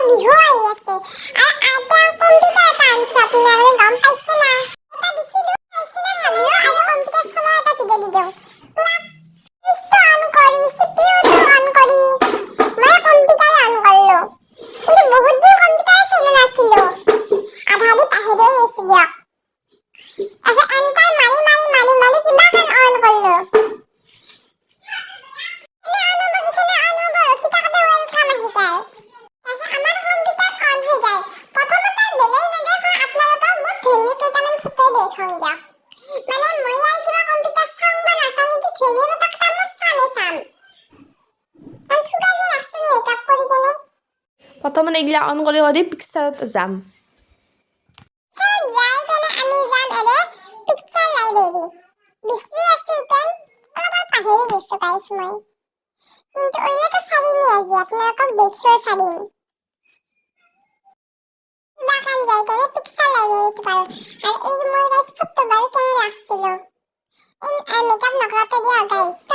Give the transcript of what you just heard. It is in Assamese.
বিহু আহি আছে আৰু আইতা কম্পিউটাৰ এটা আনিছো আপোনালোকে গম পাইছে না এটা দিছিলো পাইছে না আমিও আজি কম্পিউটাৰ চলোৱা এটা ভিডিঅ' দি দিওঁ সুইচটো অন কৰি সিপিইউটো অন কৰি মই কম্পিউটাৰ অন কৰিলো কিন্তু বহুত দূৰ কম্পিউটাৰ চলোৱা নাছিলো আধা দি পাহৰিয়ে গৈছো দিয়ক আচ্ছা এন্টাৰ মাৰি কিবা কাম অন কৰিলো প্ৰথমতে এইগিলা অন কৰি পিকচাৰত যাম কিন্তু ওইটা সারিনি আজি আপনাদের দেখিও সারিনি দেখান যায় কেন পিক্সেল লাইব্রেরিতে পারো আর এই মোর গাইস কত বার কেন রাখছিল মেকআপ নকরাতে দিও গাইস